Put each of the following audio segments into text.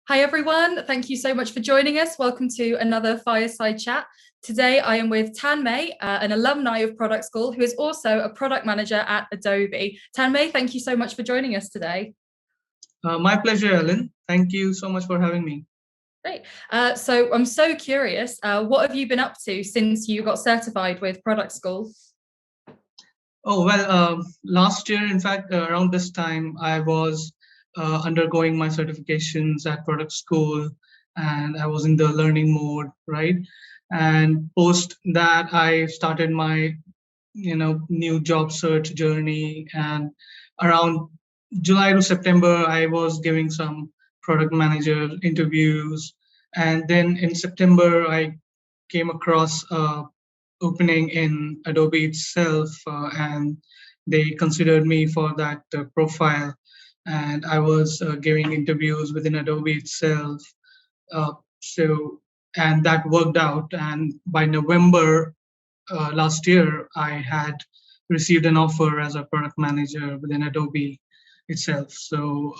Hi, everyone. Thank you so much for joining us. Welcome to another Fireside chat. Today, I am with Tanmay, an alumni of Product School, who is also a product manager at Adobe. Tanmay, thank you so much for joining us today. My pleasure, Ellen. Thank you so much for having me. Great. So I'm so curious, what have you been up to since you got certified with Product School? Oh, well, last year, in fact, around this time, I was undergoing my certifications at Product School and I was in the learning mode, right? And post that, I started my, new job search journey. And around July to September, I was giving some product manager interviews. And then in September, I came across opening in Adobe itself, and they considered me for that profile. And I was giving interviews within Adobe itself. Uh, so, and that worked out. And by November last year, I had received an offer as a product manager within Adobe itself. So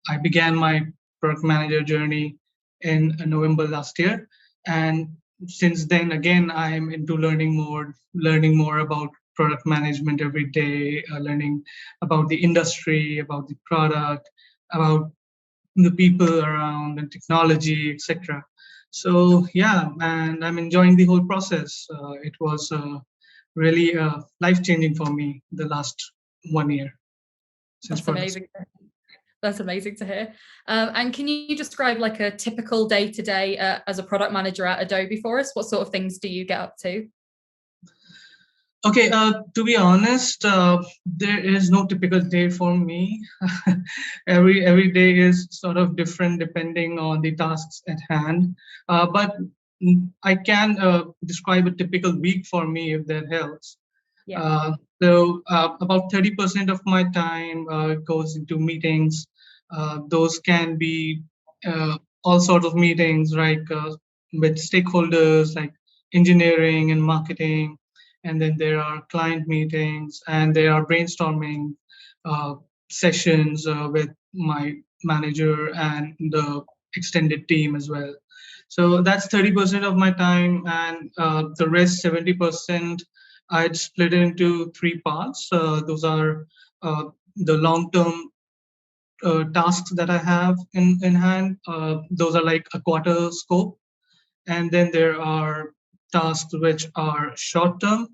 I began my product manager journey in November last year. And since then, again, I'm into learning more, learning more about product management every day, learning about the industry, about the product, about the people around and technology, etc. So yeah, and I'm enjoying the whole process. It was really life changing for me the last 1 year since That's product. amazing. That's amazing to hear. And can you describe like a typical day to day as a product manager at Adobe for us? What sort of things do you get up to? Okay, to be honest, there is no typical day for me. Every day is sort of different depending on the tasks at hand. But I can describe a typical week for me if that helps. Yeah. About 30% of my time goes into meetings. Those can be all sorts of meetings, like with stakeholders, like engineering and marketing, and then there are client meetings, and there are brainstorming uh, sessions with my manager and the extended team as well. So that's 30% of my time, and the rest 70% I'd split it into three parts. Those are the long-term tasks that I have in hand. Those are like a quarter scope. And then there are tasks which are short-term,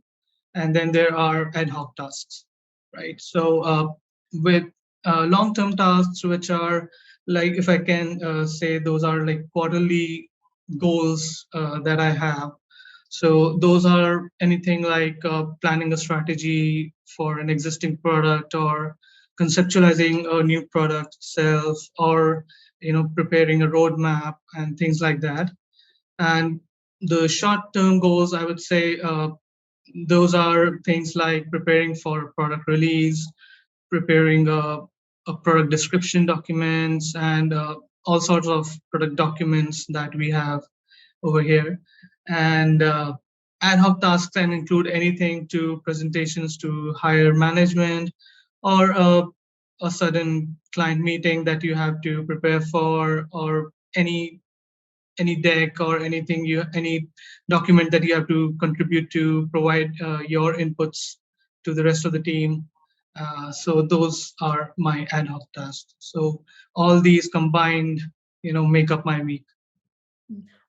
and then there are ad hoc tasks, right? So with long-term tasks, which are like, if I can say, those are like quarterly goals that I have. So those are anything like planning a strategy for an existing product, or conceptualizing a new product itself, or preparing a roadmap and things like that. And the short-term goals, I would say, those are things like preparing for product release, preparing a product description documents, and all sorts of product documents that we have over here. And ad hoc tasks can include anything to presentations to higher management, or a sudden client meeting that you have to prepare for, or any deck or any document that you have to contribute to provide your inputs to the rest of the team. So those are my ad hoc tasks. So all these combined, make up my week.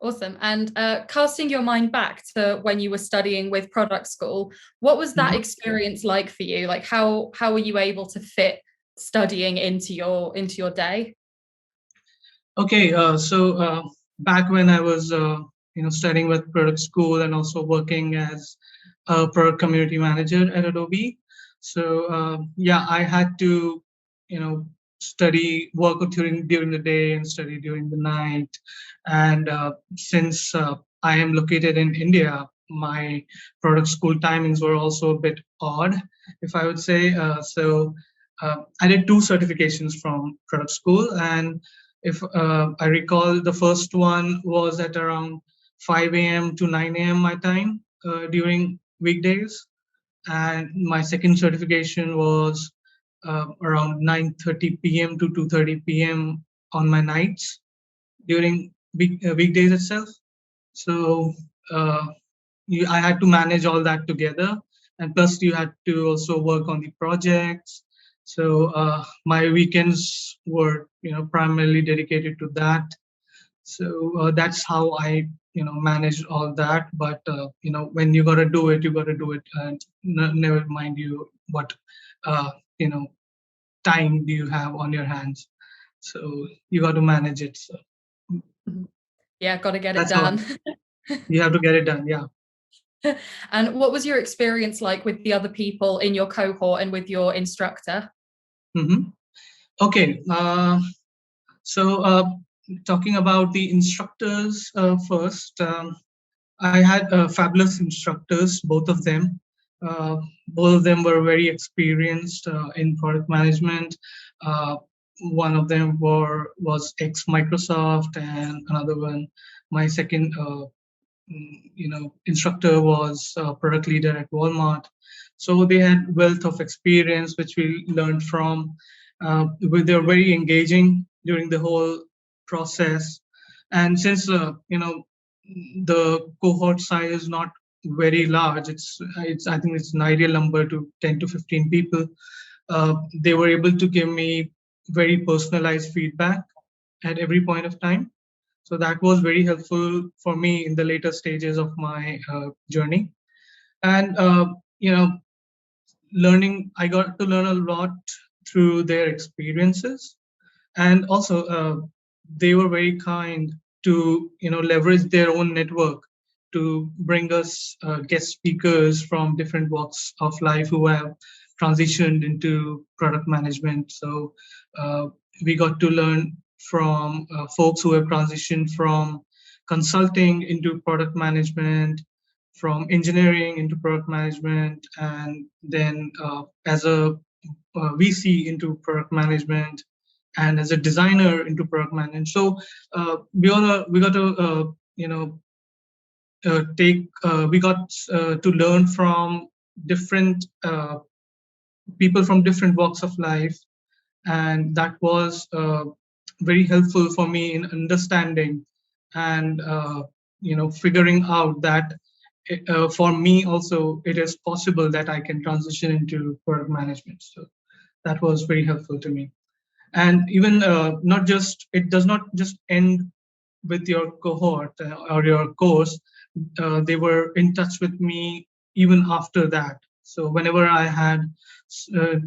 Awesome. And casting your mind back to when you were studying with Product School, what was that Mhm. experience like for you? Like how were you able to fit studying into your day? Okay, so back when I was, studying with Product School and also working as a product community manager at Adobe. So yeah, I had to, you know, study, work during the day and study during the night. And since I am located in India, my Product School timings were also a bit odd, if I would say. I did two certifications from Product School, and if I recall, the first one was at around 5 a.m. to 9 a.m. my time during weekdays, and my second certification was around 9:30 p.m. to 2:30 p.m. on my nights. during weekdays itself. So I had to manage all that together, and plus you had to also work on the projects. So my weekends were, primarily dedicated to that. So that's how I, manage all that. But when you gotta do it, you gotta do it, and never mind you what, uh, you know, time do you have on your hands. So you got to manage it. So yeah, got to get it that's how done. you have to get it done. Yeah. And what was your experience like with the other people in your cohort and with your instructor? Mm-hmm. Okay. So talking about the instructors first, I had fabulous instructors, both of them. Both of them were very experienced in product management. Uh, One of them was ex Microsoft, and another one, my second instructor was a product leader at Walmart. So they had wealth of experience which we learned from. They were very engaging during the whole process. And since the cohort size is not very large, it's I think it's an ideal number to 10 to 15 people. They were able to give me very personalized feedback at every point of time. So that was very helpful for me in the later stages of my journey. And I got to learn a lot through their experiences, and also they were very kind to leverage their own network to bring us guest speakers from different walks of life who have transitioned into product management. So we got to learn from folks who have transitioned from consulting into product management, from engineering into product management, and then as a VC into product management, and as a designer into product management. So we got to take we got to learn from different people from different walks of life, and that was very helpful for me in understanding and figuring out that for me also it is possible that I can transition into product management. So that was very helpful to me. And even not just it does not just end with your cohort or your course. They were in touch with me even after that. So whenever I had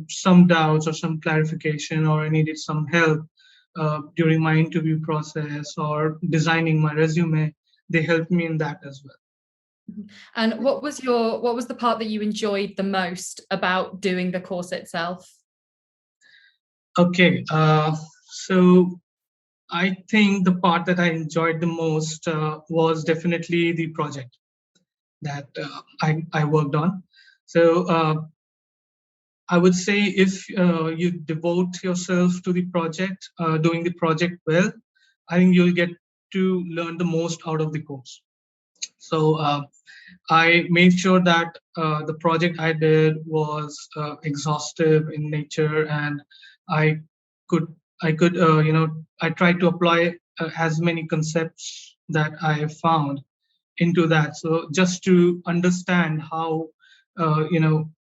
some doubts or some clarification, or I needed some help during my interview process or designing my resume, they helped me in that as well. And what was the part that you enjoyed the most about doing the course itself? Okay, so I think the part that I enjoyed the most was definitely the project that I worked on. So I would say if you devote yourself to the project, doing the project well, I think you'll get to learn the most out of the course. So I made sure that the project I did was exhaustive in nature, and I could I tried to apply as many concepts that I found into that. So just to understand how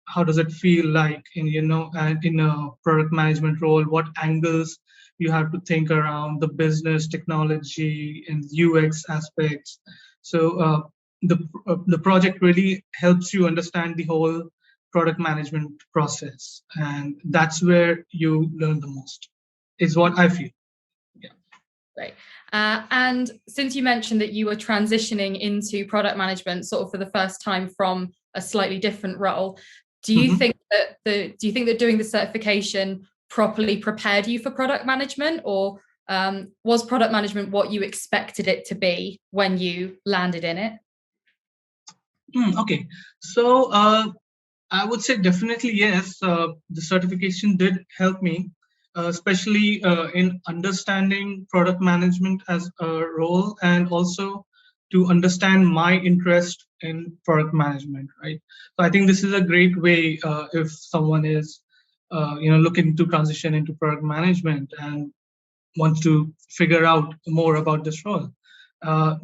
how does it feel like in in a product management role, what angles you have to think around the business, technology, and UX aspects. So the project really helps you understand the whole product management process, and that's where you learn the most, is what I feel. Yeah. Great. And since you mentioned that you were transitioning into product management sort of for the first time from a slightly different role, do you Mhm. think that doing the certification properly prepared you for product management, or was product management what you expected it to be when you landed in it? Okay, so I would say definitely yes. The certification did help me, especially in understanding product management as a role, and also to understand my interest in product management. Right. So I think this is a great way if someone is, looking to transition into product management, and wants to figure out more about this role.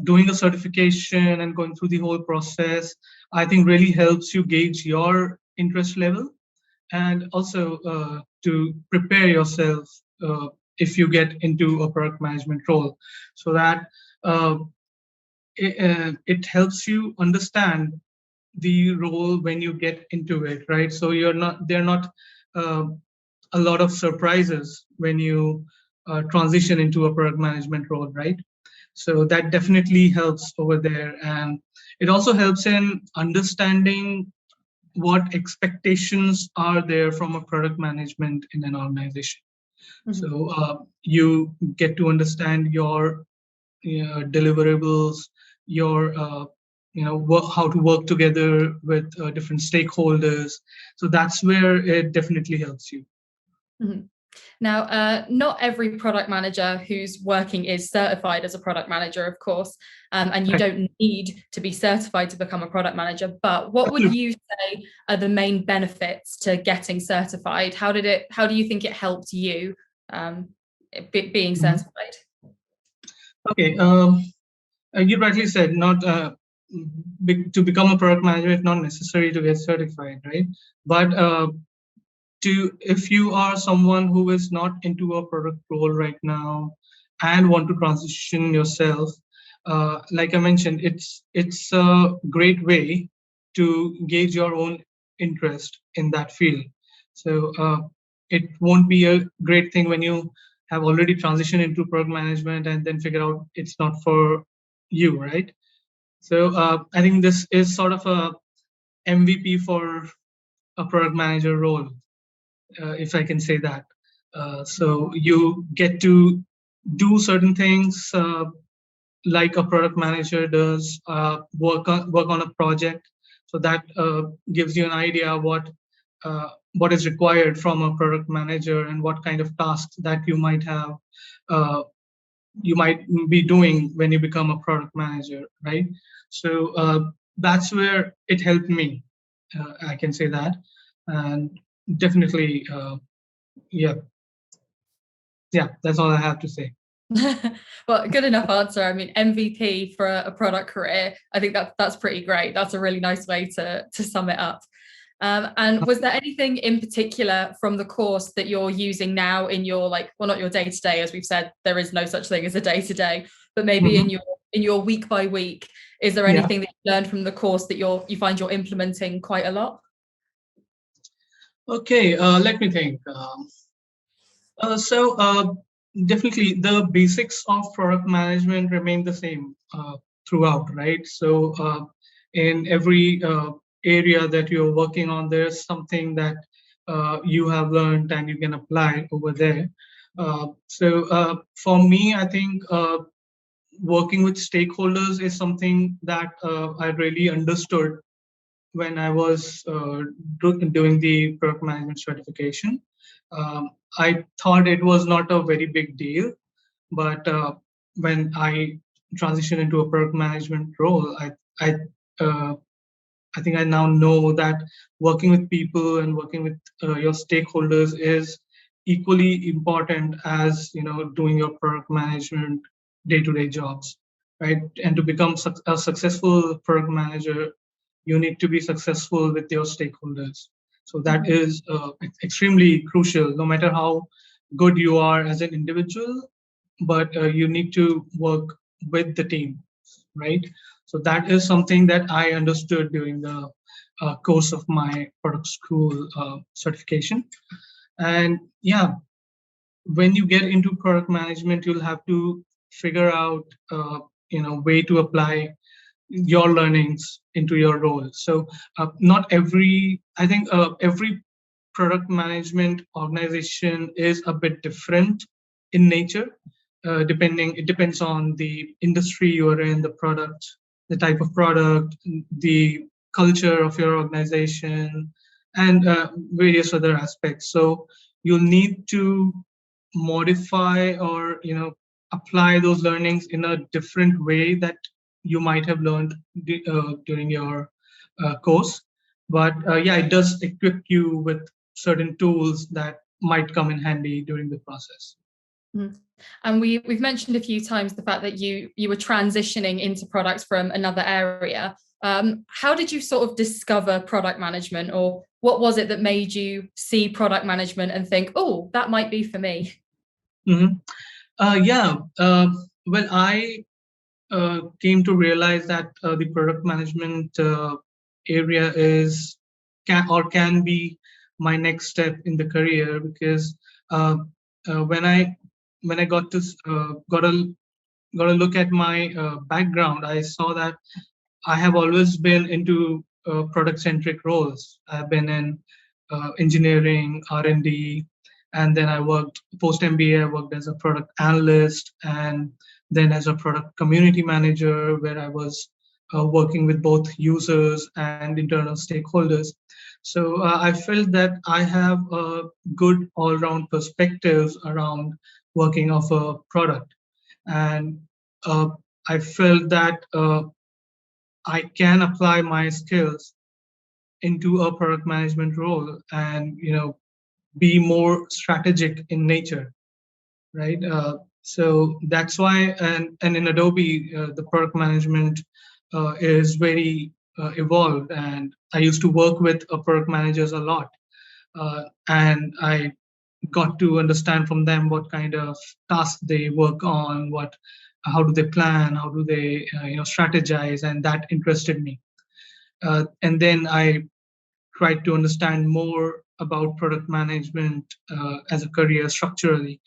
Doing a certification and going through the whole process, I think really helps you gauge your interest level, and also to prepare yourself if you get into a product management role, so that uh, it helps you understand the role when you get into it, right? So they're not uh, a lot of surprises when you transition into a product management role, right? So that definitely helps over there. And it also helps in understanding what expectations are there from a product management in an organization. Mhm. So you get to understand your deliverables, your how to work together with different stakeholders. So that's where it definitely helps you. Mhm. Now, not every product manager who's working is certified as a product manager, of course, and you Right. don't need to be certified to become a product manager. But what would you say are the main benefits to getting certified? How do you think it helped you being Mhm. certified? Okay. You rightly said, not to become a product manager, it's not necessary to get certified, right? But if you are someone who is not into a product role right now and want to transition yourself, like I mentioned, it's a great way to gauge your own interest in that field. So it won't be a great thing when you have already transitioned into product management and then figure out it's not for you, right? So I think this is sort of a MVP for a product manager role, if I can say that. So you get to do certain things like a product manager does, work on a project. So that gives you an idea what is required from a product manager and what kind of tasks that uh, you might be doing when you become a product manager, right? So that's where it helped me. I can say that, and definitely, yeah, yeah. That's all I have to say. Well, good enough answer. I mean, MVP for a product career. I think that's pretty great. That's a really nice way to sum it up. And was there anything in particular from the course that you're using now in your not your day to day, as we've said, there is no such thing as a day to day, but maybe Mhm. in your week by week, is there Yeah. anything that you learned from the course that you find you're implementing quite a lot? Okay. Let me think. So definitely the basics of product management remain the same throughout, right? So in every area that you're working on, there's something that you have learned and you can apply over there. So for me, I think working with stakeholders is something that I really understood when I was doing the product management certification. I thought it was not a very big deal, but when I transitioned into a product management role, I uh, I think I now know that working with people and working with your stakeholders is equally important as doing your product management day-to-day jobs, right? And to become a successful product manager, you need to be successful with your stakeholders. So that Mhm. is extremely crucial, no matter how good you are as an individual, but you need to work with the team, right? So that is something that I understood during the course of my product school certification. And yeah, when you get into product management, you'll have to figure out way to apply your learnings into your role. So not every I think every product management organization is a bit different in nature. It depends on the industry you are in, the product, the type of product, the culture of your organization, and various other aspects. So you'll need to modify or apply those learnings in a different way that you might have learned during your course. But yeah, it does equip you with certain tools that might come in handy during the process. Mhm. And we've mentioned a few times the fact that you were transitioning into products from another area. How did you sort of discover product management, or what was it that made you see product management and think, oh, that might be for me? Mhm. Yeah. Well, I came to realize that the product management area can be my next step in the career, because uh, when I got a look at my background, I saw that I have always been into product-centric roles. I've been in engineering, R&D, and then I worked post-MBA. I worked as a product analyst, and then as a product community manager, where I was working with both users and internal stakeholders. So I felt that I have a good all-round perspective around working of a product, and uh, I felt that I can apply my skills into a product management role, and be more strategic in nature, right? So that's why, and in Adobe, the product management is very evolved, and I used to work with product managers a lot, and I got to understand from them what kind of tasks they work on, what how do they plan, how do they strategize, and that interested me. And then I tried to understand more about product management as a career structurally,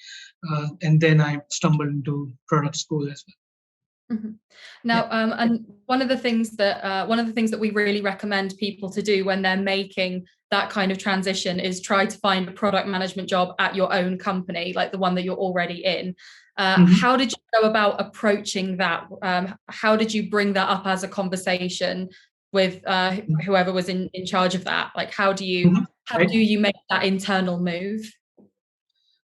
and then I stumbled into product school as well. Mhm. Yeah. Now, and one of the things that we really recommend people to do when they're making that kind of transition is try to find a product management job at your own company, like the one that you're already in. Mhm. How did you go about approaching that? How did you bring that up as a conversation with whoever was in charge of that? Like, Mhm. how Right. do you make that internal move?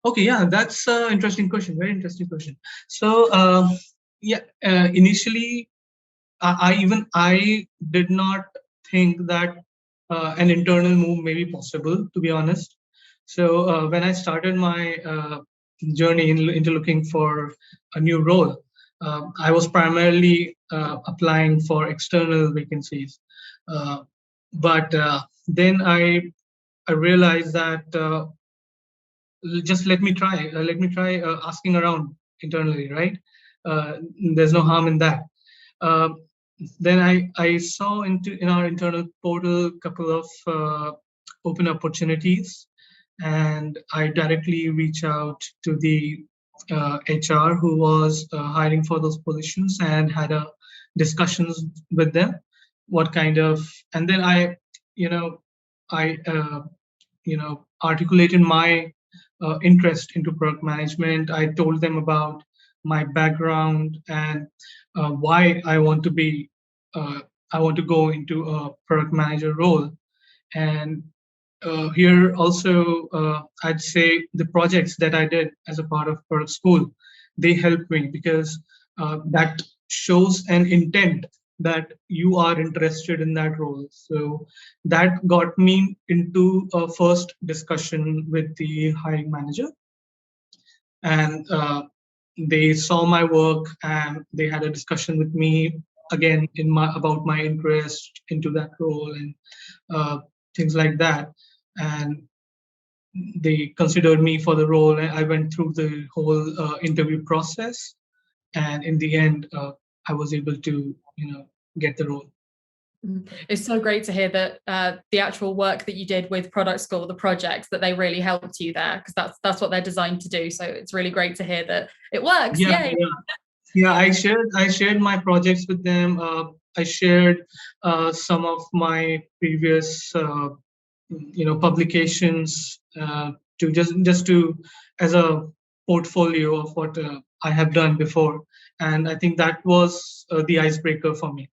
Okay, yeah, that's an interesting question. Very interesting question. So, yeah, initially, I did not think that an internal move may be possible, to be honest. So when I started my journey into looking for a new role, I was primarily applying for external vacancies. Uh, but then I realized that just let me try asking around internally, right? uh, there's no harm in that. uh, then I saw in our internal portal a couple of open opportunities, and I directly reach out to the HR who was hiring for those positions, and had a discussions with them what kind of, and then you know I articulated my interest into product management. I told them about my background, and why uh, I want to go into a product manager role. And here also, I'd say the projects that I did as a part of product school, they helped me, because that shows an intent that you are interested in that role. So that got me into a first discussion with the hiring manager, and they saw my work, and they had a discussion with me again in my about my interest into that role, and uh, things like that. And they considered me for the role, and I went through the whole interview process, and in the end, I was able to get the role. It's so great to hear that the actual work that you did with product school, the projects, that they really helped you there, because that's what they're designed to do. So it's really great to hear that it works. Yeah, Yay. yeah. Yeah, I shared my projects with them. I shared some of my previous publications, to just to as a portfolio of what I have done before, and I think that was the icebreaker for me.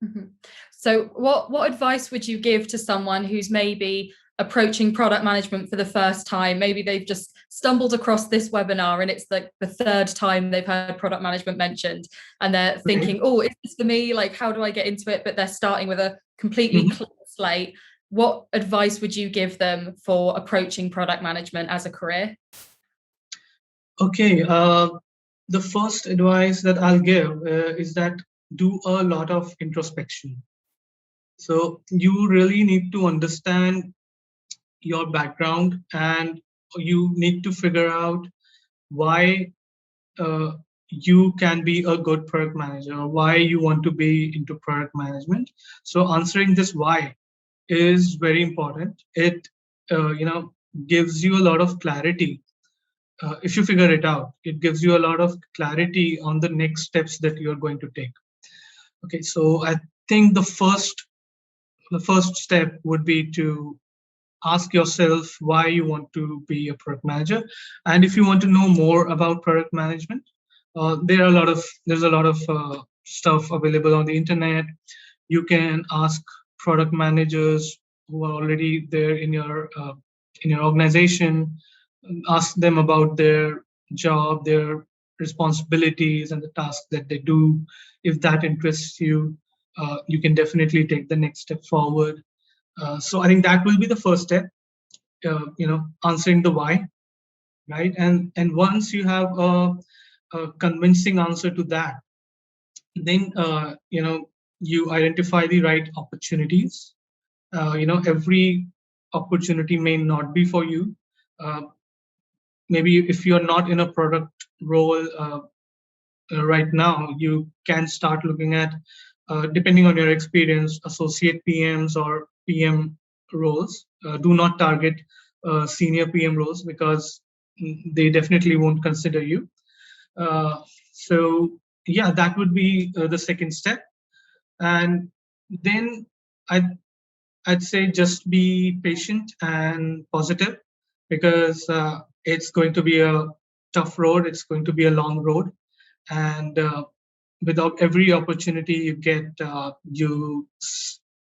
Mhm. So what advice would you give to someone who's maybe approaching product management for the first time? Maybe they've just stumbled across this webinar and it's like the third time they've heard product management mentioned, and they're Right. thinking, oh, is this for me? Like, how do I get into it? But they're starting with a completely Mhm. clean slate. What advice would you give them for approaching product management as a career? Okay, the first advice that I'll give is that do a lot of introspection. So you really need to understand your background, and you need to figure out why uh, you can be a good product manager, or why you want to be into product management. So answering this why is very important. It gives you a lot of clarity. If you figure it out, it gives you a lot of clarity on the next steps that you're going to take. Okay, so I think the first step would be to ask yourself why you want to be a product manager. And if you want to know more about product management, there's a lot of stuff available on the internet. You can ask product managers who are already there in your organization. Ask them about their job, their responsibilities, and the tasks that they do. If that interests you, you can definitely take the next step forward. So I think that will be the first step. Answering the why, right? And once you have a convincing answer to that, then you identify the right opportunities. Every opportunity may not be for you. Uh, Maybe if you're not in a product role right now, you can start looking at, depending on your experience, associate PMs or PM roles. Do not target senior PM roles, because they definitely won't consider you. Uh, so yeah, that would be the second step. And then I'd, I'd say just be patient and positive, because it's going to be a tough road. It's going to be a long road. And without every opportunity you get,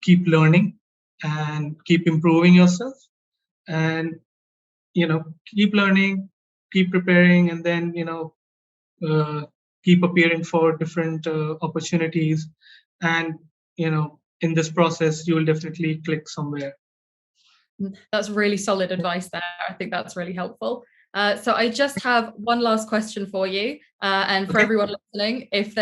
keep learning and keep improving yourself, and keep learning, keep preparing, and then uh, keep appearing for different opportunities. And in this process you will definitely click somewhere. That's really solid advice there. I think that's really helpful. So I just have one last question for you, and for Okay. everyone listening, if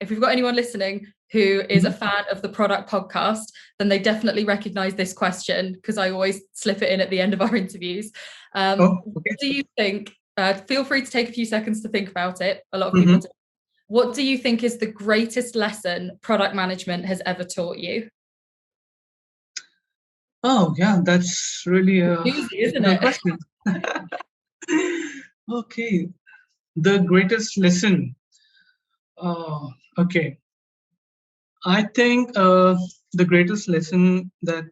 we've got anyone listening who is a fan of the Product Podcast, then they definitely recognize this question, because I always slip it in at the end of our interviews. Okay. What do you think? Feel free to take a few seconds to think about it. A lot of people do. What do you think is the greatest lesson product management has ever taught you? Oh yeah, that's really a Easy, isn't good it? question. Okay, the greatest lesson. Okay, I think the greatest lesson that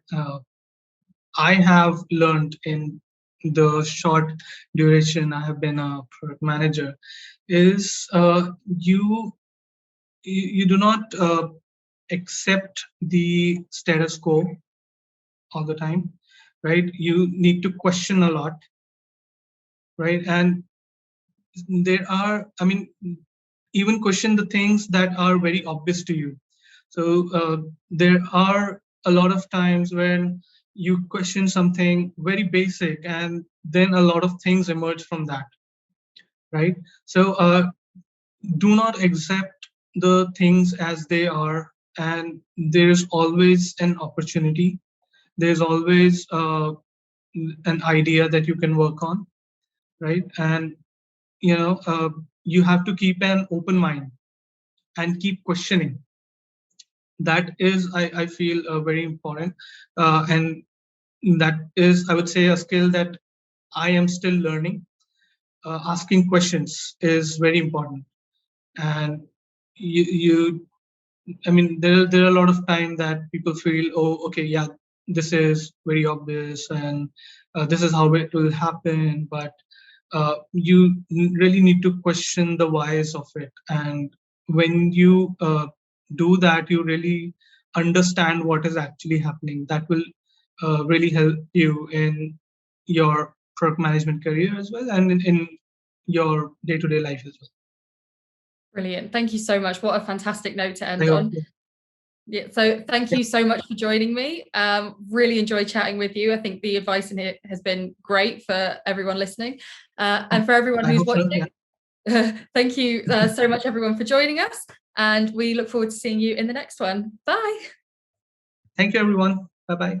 I have learned in the short duration I have been a product manager is, you do not accept the status quo all the time, right? You need to question a lot, right? And I mean, even question the things that are very obvious to you. So there are a lot of times when you question something very basic, and then a lot of things emerge from that, right? So do not accept the things as they are, and there's always an opportunity. There's always an idea that you can work on, right? And you have to keep an open mind and keep questioning. That is, I feel, very important. And that is, I would say, a skill that I am still learning. Asking questions is very important. And you I mean, there are a lot of time that people feel, oh, okay, yeah, this is very obvious, and this is how it will happen. But you really need to question the whys of it. And when you do that, you really understand what is actually happening. That will really help you in your product management career as well, and in your day-to-day life as well. Brilliant. Thank you so much. What a fantastic note to end on. Yeah, so thank you so much for joining me. Really enjoyed chatting with you. I think the advice in here has been great for everyone listening, and for everyone who's watching. Thank you so much, everyone, for joining us, and we look forward to seeing you in the next one. Bye. Thank you, everyone. Bye-bye.